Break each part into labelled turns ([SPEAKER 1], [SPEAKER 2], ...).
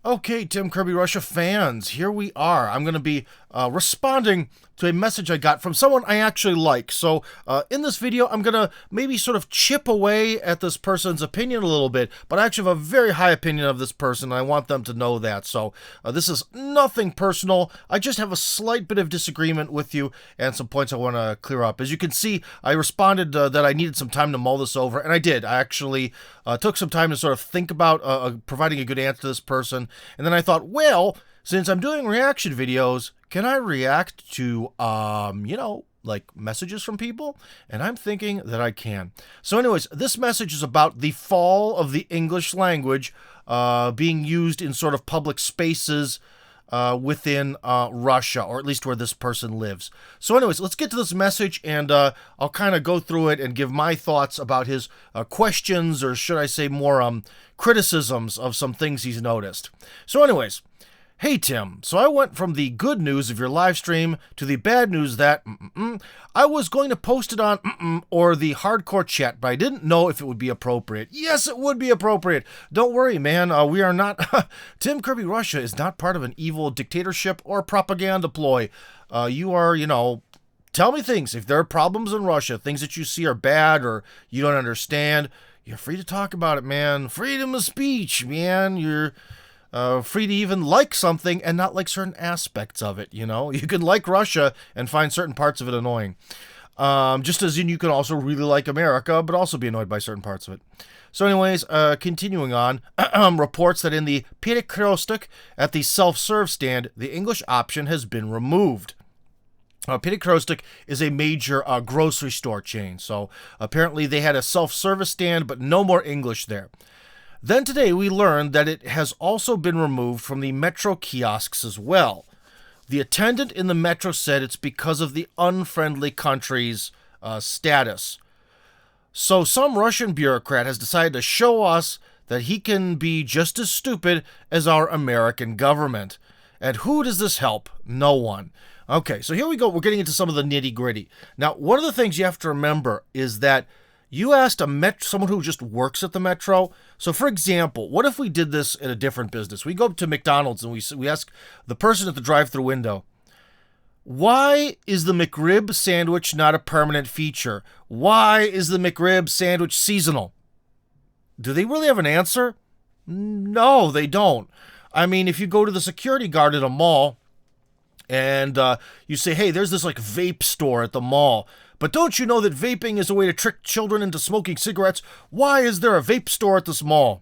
[SPEAKER 1] Okay, Tim Kirby Russia fans, here we are. I'm going to be responding to a message I got from someone I actually like. So in this video, I'm going to maybe sort of chip away at this person's opinion a little bit, but I actually have a very high opinion of this person, and I want them to know that. So this is nothing personal. I just have a slight bit of disagreement with you and some points I want to clear up. As you can see, I responded that I needed some time to mull this over, and I did. I actually took some time to sort of think about providing a good answer to this person. And then I thought, well, since I'm doing reaction videos, can I react to, like messages from people? And I'm thinking that I can. So anyways, this message is about the fall of the English language being used in sort of public spaces within Russia, or at least where this person lives. So anyways, let's get to this message, and I'll kind of go through it and give my thoughts about his questions, or should I say more criticisms of some things he's noticed. So anyways, hey Tim, so I went from the good news of your live stream to the bad news that I was going to post it on or the hardcore chat, but I didn't know if it would be appropriate. Yes, it would be appropriate. Don't worry, man. We are not... Tim Kirby Russia is not part of an evil dictatorship or propaganda ploy. You are, tell me things. If there are problems in Russia, things that you see are bad or you don't understand, you're free to talk about it, man. Freedom of speech, man. You're... free to even like something and not like certain aspects of it, You can like Russia and find certain parts of it annoying. Just as in you can also really like America, but also be annoyed by certain parts of it. So anyways, continuing on, reports that in the bureaucratic at the self-serve stand, the English option has been removed. Bureaucratic is a major grocery store chain, so apparently they had a self-service stand, but no more English there. Then today we learned that it has also been removed from the metro kiosks as well. The attendant in the metro said it's because of the unfriendly country's status. So some Russian bureaucrat has decided to show us that he can be just as stupid as our American government. And who does this help? No one. Okay, so here we go. We're getting into some of the nitty-gritty. Now, one of the things you have to remember is that you asked someone who just works at the metro. So, for example, what if we did this in a different business? We go up to McDonald's and we ask the person at the drive-thru window, why is the McRib sandwich not a permanent feature? Why is the McRib sandwich seasonal? Do they really have an answer? No, they don't. I mean, if you go to the security guard at a mall and you say, hey, there's this like vape store at the mall, but don't you know that vaping is a way to trick children into smoking cigarettes? Why is there a vape store at this mall?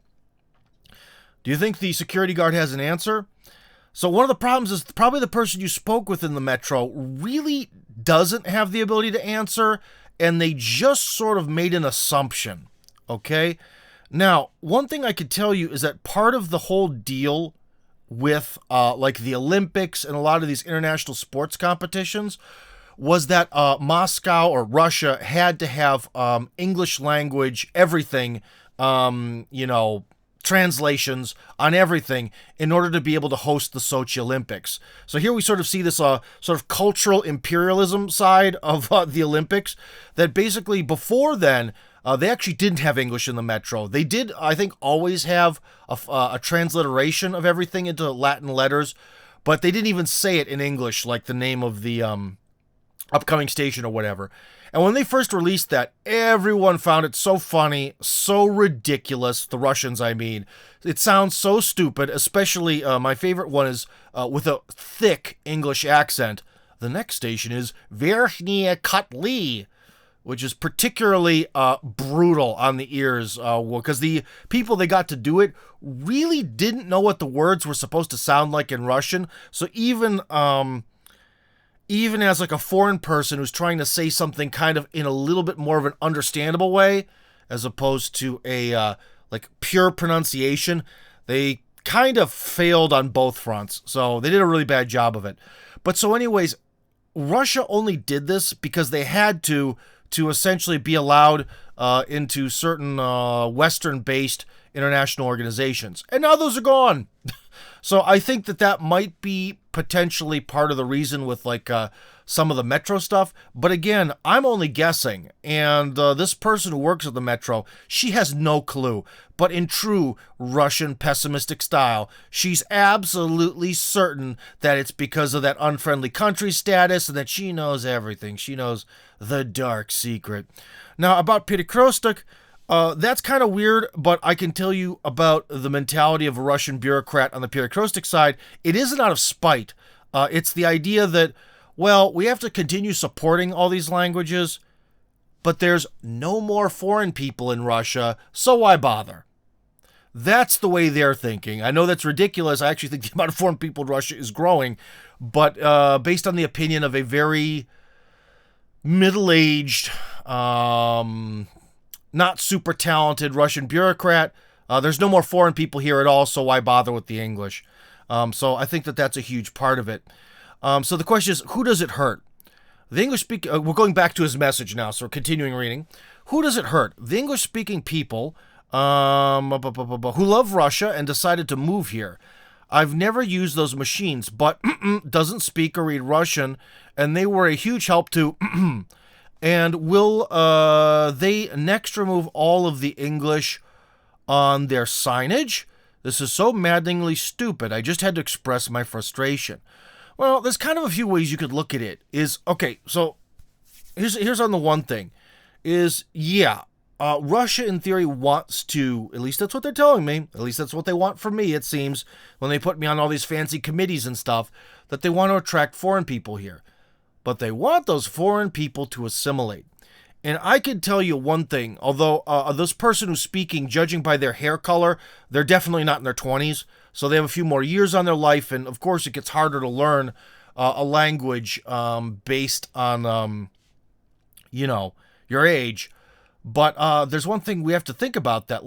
[SPEAKER 1] Do you think the security guard has an answer? So one of the problems is probably the person you spoke with in the metro really doesn't have the ability to answer, and they just sort of made an assumption, okay? Now, one thing I could tell you is that part of the whole deal with like the Olympics and a lot of these international sports competitions was that Moscow or Russia had to have English language, everything, translations on everything in order to be able to host the Sochi Olympics. So here we sort of see this sort of cultural imperialism side of the Olympics, that basically before then, they actually didn't have English in the metro. They did, I think, always have a transliteration of everything into Latin letters, but they didn't even say it in English, like the name of the upcoming station or whatever. And when they first released that, everyone found it so funny, so ridiculous, the Russians, I mean. It sounds so stupid, especially my favorite one is with a thick English accent. The next station is Verkhnie Kotli, which is particularly brutal on the ears, because the people they got to do it really didn't know what the words were supposed to sound like in Russian. So even as like a foreign person who's trying to say something kind of in a little bit more of an understandable way, as opposed to a like pure pronunciation, they kind of failed on both fronts. So they did a really bad job of it. But so anyways, Russia only did this because they had to essentially be allowed into certain Western-based international organizations. And now those are gone. So I think that might be potentially part of the reason with like some of the Metro stuff. But again, I'm only guessing. And this person who works at the Metro, she has no clue. But in true Russian pessimistic style, she's absolutely certain that it's because of that unfriendly country status and that she knows everything. She knows the dark secret. Now, about bureaucratic, that's kind of weird, but I can tell you about the mentality of a Russian bureaucrat on the bureaucratic side. It isn't out of spite. It's the idea that, well, we have to continue supporting all these languages, but there's no more foreign people in Russia, so why bother? That's the way they're thinking. I know that's ridiculous. I actually think the amount of foreign people in Russia is growing, but based on the opinion of a very middle-aged, not super talented Russian bureaucrat, there's no more foreign people here at all, so why bother with the English? So I think that that's a huge part of it. So the question is, who does it hurt? The English-speaking... we're going back to his message now, so we're continuing reading. Who does it hurt? The English-speaking people who love Russia and decided to move here. I've never used those machines, but doesn't speak or read Russian, and they were a huge help to... And will they next remove all of the English on their signage? This is so maddeningly stupid. I just had to express my frustration. Well, there's kind of a few ways you could look at it. Okay, so here's on the one thing. Russia in theory wants to, at least that's what they're telling me, at least that's what they want from me, it seems, when they put me on all these fancy committees and stuff, that they want to attract foreign people here. But they want those foreign people to assimilate. And I can tell you one thing, although this person who's speaking, judging by their hair color, they're definitely not in their 20s, so they have a few more years on their life, and of course it gets harder to learn a language based on, your age. But there's one thing we have to think about that,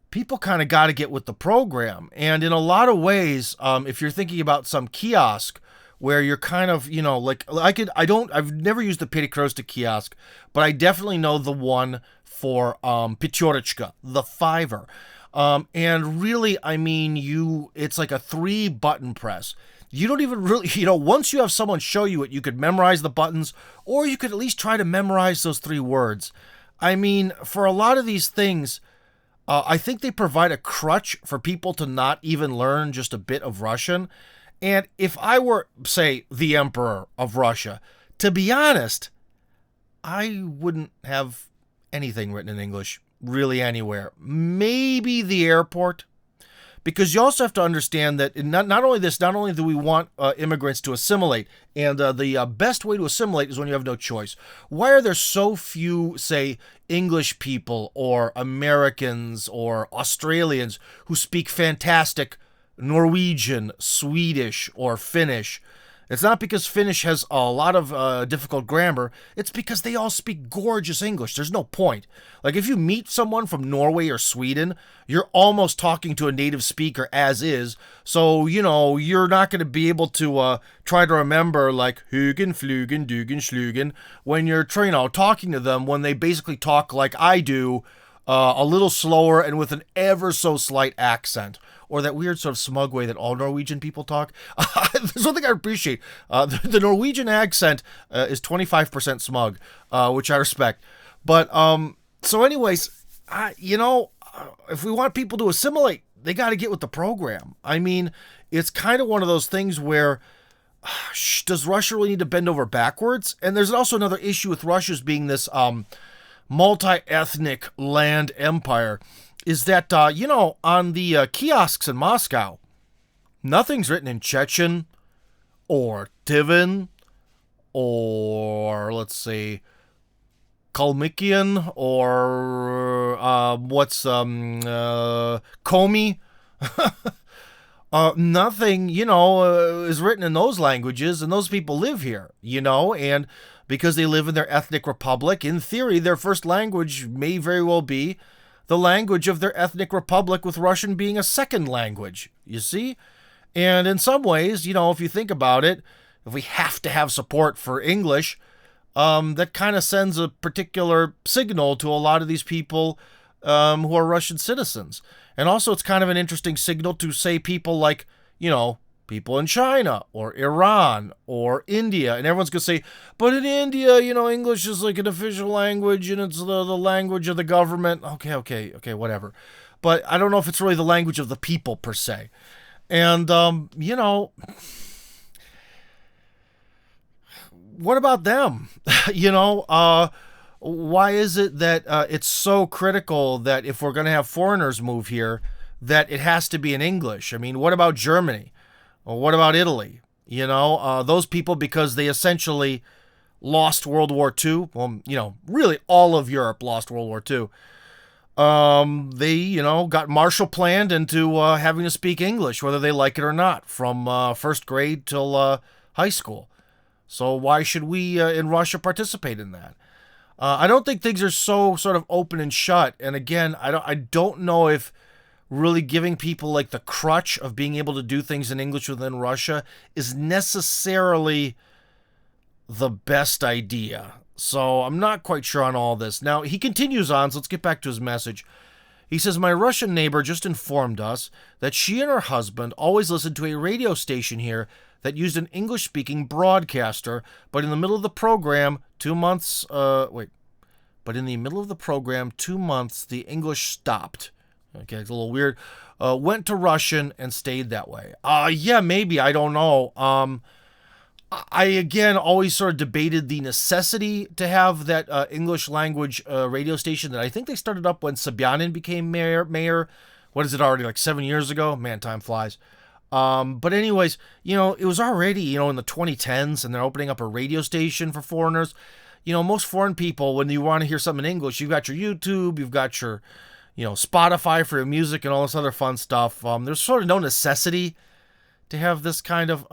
[SPEAKER 1] people kind of got to get with the program. And in a lot of ways, if you're thinking about some kiosk, where you're kind of, I've never used the Pettikrostic kiosk, but I definitely know the one for Pechorachka, the fiver. And really, it's like a 3-button press. You don't even really, once you have someone show you it, you could memorize the buttons, or you could at least try to memorize those 3 words. For a lot of these things, I think they provide a crutch for people to not even learn just a bit of Russian. And if I were, say, the emperor of Russia, to be honest, I wouldn't have anything written in English really anywhere. Maybe the airport. Because you also have to understand that not only do we want immigrants to assimilate, and the best way to assimilate is when you have no choice. Why are there so few, say, English people or Americans or Australians who speak fantastic Norwegian, Swedish, or Finnish? It's not because Finnish has a lot of difficult grammar. It's because they all speak gorgeous English. There's no point. Like, if you meet someone from Norway or Sweden, you're almost talking to a native speaker as is. So, you're not going to be able to try to remember, like, Hugen, Flugen, Dugen, Schlugen, when you're, talking to them, when they basically talk like I do, a little slower and with an ever so slight accent. Or that weird sort of smug way that all Norwegian people talk. There's one thing I appreciate. The Norwegian accent is 25% smug, which I respect. But, so anyways, if we want people to assimilate, they got to get with the program. It's kind of one of those things where, does Russia really need to bend over backwards? And there's also another issue with Russia's being this multi-ethnic land empire. Is that, on the kiosks in Moscow, nothing's written in Chechen or Tivin or, let's say, Kalmykian or Komi. Nothing, is written in those languages, and those people live here, and because they live in their ethnic republic, in theory, their first language may very well be the language of their ethnic republic, with Russian being a second language, you see? And in some ways, if you think about it, if we have to have support for English, that kind of sends a particular signal to a lot of these people who are Russian citizens. And also it's kind of an interesting signal to, say, people like, people people in China or Iran or India. And everyone's going to say, but in India, English is like an official language and it's the language of the government. Okay, whatever. But I don't know if it's really the language of the people per se. And, what about them? Why is it that it's so critical that if we're going to have foreigners move here, that it has to be in English? I mean, what about Germany? Or what about Italy? Those people, because they essentially lost World War II. Well, really all of Europe lost World War II. They, got Marshall planned into having to speak English, whether they like it or not, from first grade till high school. So why should we in Russia participate in that? I don't think things are so sort of open and shut. And again, I don't know if really giving people like the crutch of being able to do things in English within Russia is necessarily the best idea. So I'm not quite sure on all this. Now, he continues on, so let's get back to his message. He says, my Russian neighbor just informed us that she and her husband always listened to a radio station here that used an English-speaking broadcaster, but in the middle of the program, 2 months, the English stopped. Okay, it's a little weird. Went to Russian and stayed that way. Yeah, maybe, I don't know. I, again, always sort of debated the necessity to have that English language radio station that I think they started up when Sobyanin became mayor. What is it already, like 7 years ago? Man, time flies. But anyways, it was already, in the 2010s, and they're opening up a radio station for foreigners. Most foreign people, when you want to hear something in English, you've got your YouTube, you've got your, Spotify for your music and all this other fun stuff. There's sort of no necessity to have this kind of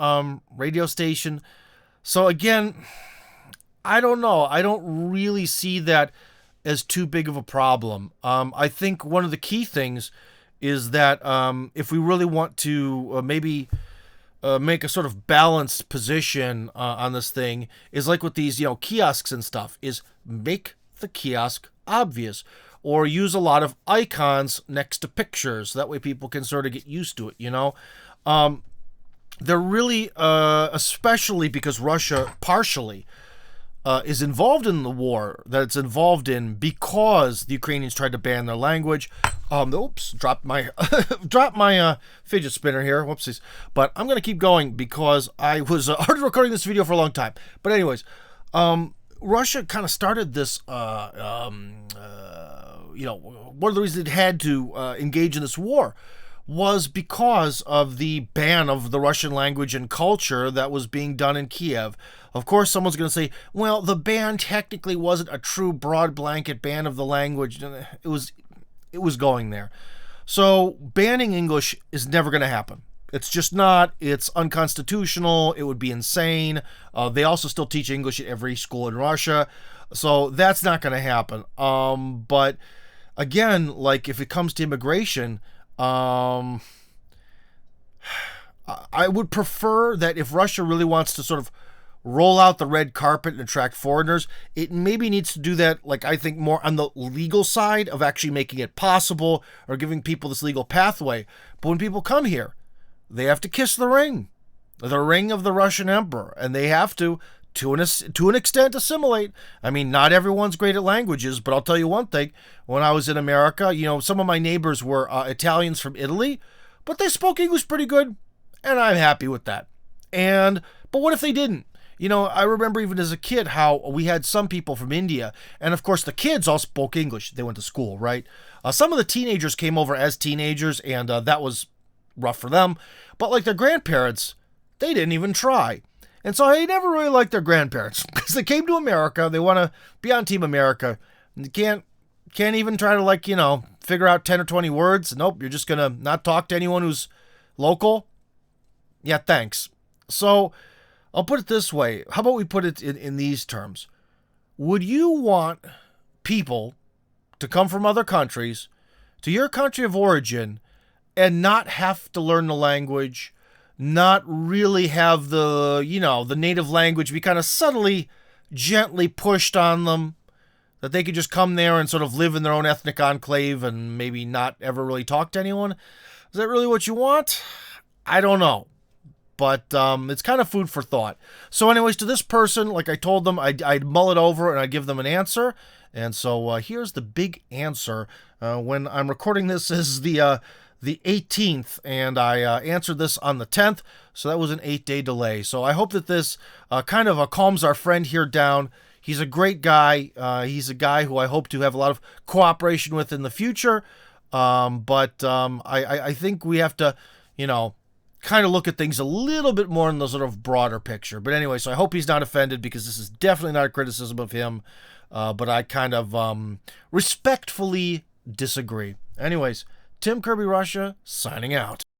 [SPEAKER 1] radio station. So again, I don't know. I don't really see that as too big of a problem. I think one of the key things is that if we really want to maybe make a sort of balanced position on this thing, is like with these, kiosks and stuff, is make the kiosk obvious, or use a lot of icons next to pictures. That way people can sort of get used to it, They're really, especially because Russia partially is involved in the war that it's involved in because the Ukrainians tried to ban their language. Oops, dropped my fidget spinner here. Whoopsies. But I'm going to keep going because I was already recording this video for a long time. But anyways, Russia kind of started this, one of the reasons it had to engage in this war was because of the ban of the Russian language and culture that was being done in Kiev. Of course, someone's going to say, well, the ban technically wasn't a true broad blanket ban of the language. It was going there. So banning English is never going to happen. It's just not. It's unconstitutional. It would be insane. They also still teach English at every school in Russia. So that's not going to happen. But again, like if it comes to immigration, I would prefer that if Russia really wants to sort of roll out the red carpet and attract foreigners, it maybe needs to do that, like I think more on the legal side of actually making it possible or giving people this legal pathway. But when people come here, they have to kiss the ring of the Russian emperor, and they have to an extent, assimilate. I mean, not everyone's great at languages, but I'll tell you one thing. When I was in America, some of my neighbors were Italians from Italy, but they spoke English pretty good, and I'm happy with that. But what if they didn't? I remember even as a kid how we had some people from India, and of course the kids all spoke English. They went to school, right? Some of the teenagers came over as teenagers, and that was rough for them. But like their grandparents, they didn't even try. And so I never really liked their grandparents because they came to America. They want to be on Team America. And you can't even try to figure out 10 or 20 words. Nope, you're just going to not talk to anyone who's local. Yeah, thanks. So I'll put it this way. How about we put it in these terms? Would you want people to come from other countries to your country of origin and not have to learn the language, not really have the native language be kind of subtly, gently pushed on them, that they could just come there and sort of live in their own ethnic enclave and maybe not ever really talk to anyone? Is that really what you want? I don't know. but it's kind of food for thought. So anyways, to this person, like I told them, I'd mull it over and I'd give them an answer. And so here's the big answer. When I'm recording this is the 18th, and I answered this on the 10th, so that was an 8-day delay. So I hope that this kind of calms our friend here down. He's a great guy. He's a guy who I hope to have a lot of cooperation with in the future. But I think we have to, kind of look at things a little bit more in the sort of broader picture. But anyway, so I hope he's not offended, because this is definitely not a criticism of him. But I kind of respectfully disagree. Anyways, Tim Kirby Russia signing out.